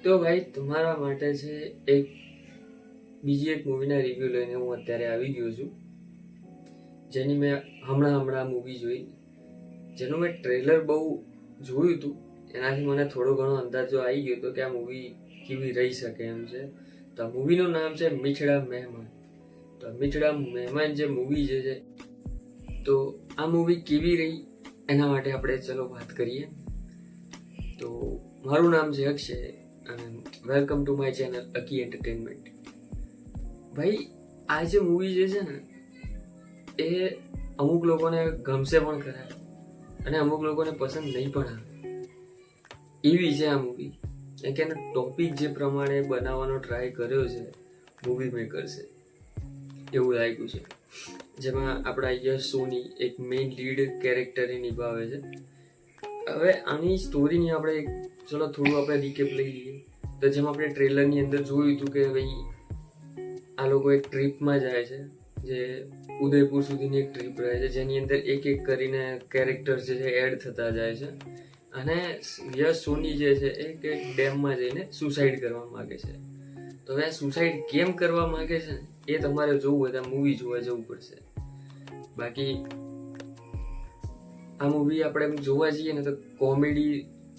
તો ભાઈ તમારા માટે છે એક બીજી એક મૂવીના રિવ્યૂ લઈને હું અત્યારે આવી ગયો છું, જેની મેં હમણાં મૂવી જોઈ, જેનું મેં ટ્રેલર બહુ જોયું હતું. એનાથી મને થોડો ઘણો અંદાજો આવી ગયો હતો કે આ મૂવી કેવી રહી શકે એમ છે. તો આ મૂવીનું નામ છે મિથિલા મહેમાન. તો મિથિલા મહેમાન જે મૂવી છે તો આ મૂવી કેવી રહી એના માટે આપણે ચલો વાત કરીએ. તો મારું નામ છે અક્ષય અને welcome to my channel Aki entertainment. ભાઈ આ જે મૂવી જે છે ને એ અમુક લોકોને ગમશે પણ ખરા અને અમુક લોકોને પસંદ નહીં પણ આવે એવી છે આ મૂવી. કે એનો ટોપિક જે પ્રમાણે બનાવવાનો ટ્રાય કર્યો છે મૂવી મેકર્સે એવું લાગ્યું છે. જેમાં આપણા યશ સોની એક મેઇન લીડ કેરેક્ટર નિભાવે છે. હવે આની સ્ટોરીની આપણે ચલો થોડું આપણે રિકેપ લઈ લઈએ. તો જેમ આપણે ટ્રેલરની અંદર જોયું હતું કે ભાઈ આ લોકો એક ટ્રીપમાં જાય છે, જે ઉદયપુર સુધીની એક ટ્રીપ રહે છે, જેની અંદર એક એક કરીને કેરેક્ટર જે છે એડ થતા જાય છે. અને યશ સોની જે છે એ એક ડેમમાં જઈને સુસાઇડ કરવા માગે છે. તો હવે સુસાઇડ કેમ કરવા માગે છે એ તમારે જોવું હોય તો મૂવી જોવા જવું પડશે. બાકી આ મૂવી આપણે જોવા જઈએ ને તો કોમેડી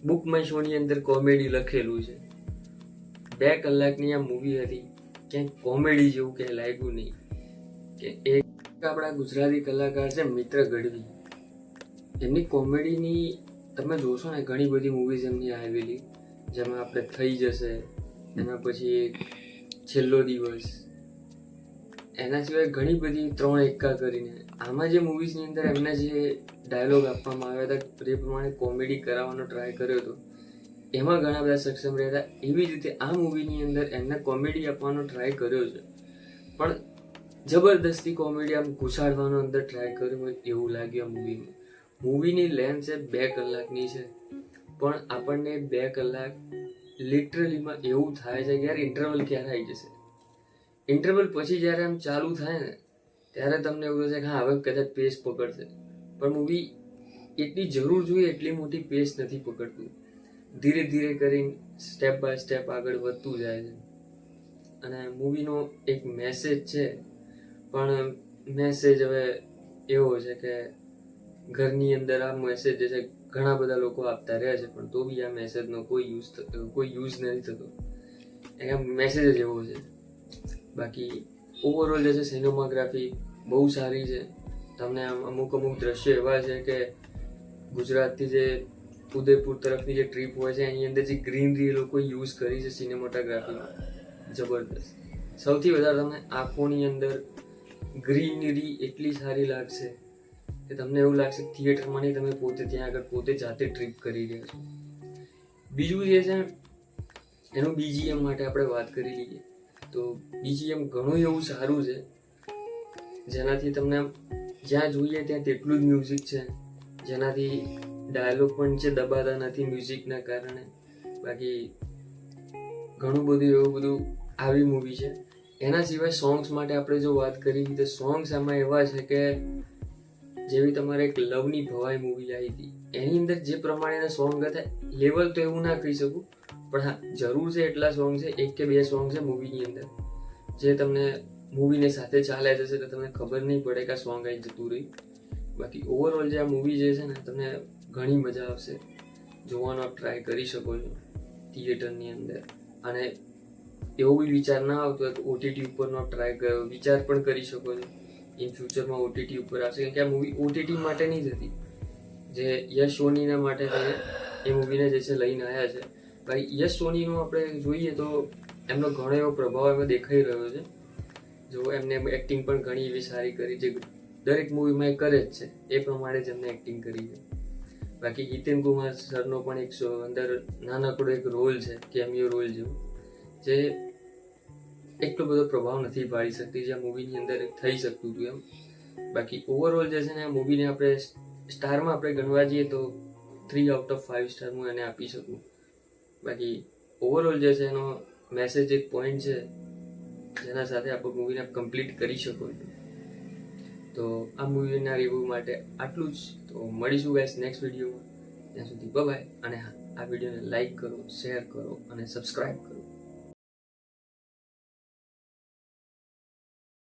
બુક માય શોની અંદર કોમેડી લખેલું છે. 2 કલાકની આ મૂવી હતી, ક્યાંય કોમેડી જેવું ક્યાંય લાગ્યું નહીં. કે એક આપણા ગુજરાતી કલાકાર છે મિત્ર ગઢવી, એમની કોમેડીની તમે જોશો ને ઘણી બધી મૂવીઝ એમની આવેલી, જેમાં આપણે થઈ જશે, એના પછી છેલ્લો દિવસ, એના સિવાય ઘણી બધી 3 એક્કા કરીને. આમાં જે મૂવીઝની અંદર એમને જે ડાયલોગ આપવામાં આવ્યા હતા એ પ્રમાણે કોમેડી કરાવવાનો ટ્રાય કર્યો હતો, એમાં ઘણા બધા સક્ષમ રહ્યા હતા. એવી જ રીતે આ મૂવીની અંદર એમને કોમેડી આપવાનો ટ્રાય કર્યો છે, પણ જબરદસ્તી કોમેડી આમ ઘુસાડવાનો અંદર ટ્રાય કર્યો હોય એવું લાગ્યું આ મૂવીમાં. મૂવીની લેન્થ છે 2 કલાકની છે, પણ આપણને 2 કલાક લિટરલીમાં એવું થાય છે કે યાર ઇન્ટરવલ ક્યારે આવી જશે. ઇન્ટરવલ પછી જ્યારે આમ ચાલુ થાય ને ત્યારે તમને એવું થશે કે હા હવે કદાચ પેસ પકડશે, પણ મૂવી એટલી જરૂર જોઈએ એટલી મોટી પેસ નથી પકડતું. ધીરે ધીરે કરીને સ્ટેપ બાય સ્ટેપ આગળ વધતું જાય છે. અને મૂવીનો એક મેસેજ છે, પણ મેસેજ હવે એવો છે કે ઘરની અંદર આ મેસેજ જે છે ઘણા બધા લોકો આપતા રહ્યા છે, પણ તો બી આ મેસેજનો કોઈ યુઝ નથી થતો. એ મેસેજ જ એવો છે. બાકી ઓવરઓલ જે છે સિનેમાગ્રાફી બહુ સારી છે. તમને આમ અમુક દ્રશ્યો એવા છે કે ગુજરાતથી જે ઉદયપુર તરફની જે ટ્રીપ હોય છે એની અંદર જે ગ્રીનરી એ લોકો યુઝ કરી છે સિનેમાટોગ્રાફીમાં, જબરદસ્ત. સૌથી વધારે તમને આંખોની અંદર ગ્રીનરી એટલી સારી લાગશે કે તમને એવું લાગશે થિયેટરમાં નહીં, તમે પોતે ત્યાં આગળ પોતે જાતે ટ્રીપ કરી રહ્યા છો. બીજું જે છે એનું BGM માટે આપણે વાત કરી લઈએ તો BGM ઘણું એવું સારું છે, જેનાથી તમને જ્યાં જોઈએ ત્યાં તેટલું જ મ્યુઝિક છે, જેનાથી ડાયલોગ પણ છે દબાતા નથી મ્યુઝિકના કારણે. બાકી ઘણું બધું એવું બધું આવી મૂવી છે. એના સિવાય સોંગ્સ માટે આપણે જો વાત કરીએ તો સોંગ્સ આમાં એવા છે કે જેવી તમારે એક લવની ભવાઈ મૂવી આવી હતી એની અંદર જે પ્રમાણેના સોંગ હતા, લેવલ તો એવું ના કહી શકું, પણ હા જરૂર છે એટલા સોંગ છે, 1 કે 2 સોંગ છે મૂવીની અંદર જે તમને મૂવીને સાથે ચાલે જશે તો તમને ખબર નહીં પડે કે આ સોંગ આવી જતું રહ્યું. બાકી ઓવરઓલ જે આ મૂવી જે છે ને તમને ઘણી મજા આવશે, જોવાનો આપ ટ્રાય કરી શકો છો થિયેટરની અંદર. અને એવો બી વિચાર ના આવતો હોય તો OTT ઉપરનો વિચાર પણ કરી શકો છો. ઇન ફ્યુચરમાં OTT ઉપર આવશે, કેમ કે આ મૂવી OTT માટેની જ હતી, જે યશ સોનીના માટે એ મૂવીને જે છે લઈને આવ્યા છે. ભાઈ યશ સોનીનું આપણે જોઈએ તો એમનો ઘણો એવો પ્રભાવ એમાં દેખાઈ રહ્યો છે. જો એમને એક્ટિંગ પણ ઘણી એવી સારી કરી, જે દરેક મૂવીમાં એ કરે જ છે એ પ્રમાણે જ એમને એક્ટિંગ કરી છે. બાકી હિતેન કુમાર સરનો પણ એક અંદર નાનકડો એક રોલ છે, કેમિયો રોલ જેવો, જે એટલો બધો પ્રભાવ નથી પાડી શકતી જે આ મૂવીની અંદર થઈ શકતું હતું એમ. બાકી ઓવરઓલ જે છે ને આ મૂવીને આપણે સ્ટારમાં આપણે ગણવા જઈએ તો 3 આઉટ ઓફ 5 સ્ટાર હું એને આપી શકું. બાકી ઓવરઓલ જે છે એનો મેસેજ એક પોઈન્ટ છે જેના સાથે આપણે મૂવીને કમ્પ્લીટ કરી શકો છો. તો આ મૂવીના રિવ્યૂ માટે આટલું જ. તો મળીશું ગાઈસ નેક્સ્ટ વિડીયોમાં. ત્યાં સુધી બાય બાય. અને હા, આ વિડીયોને લાઈક કરો, શેર કરો અને સબસ્ક્રાઈબ કરો.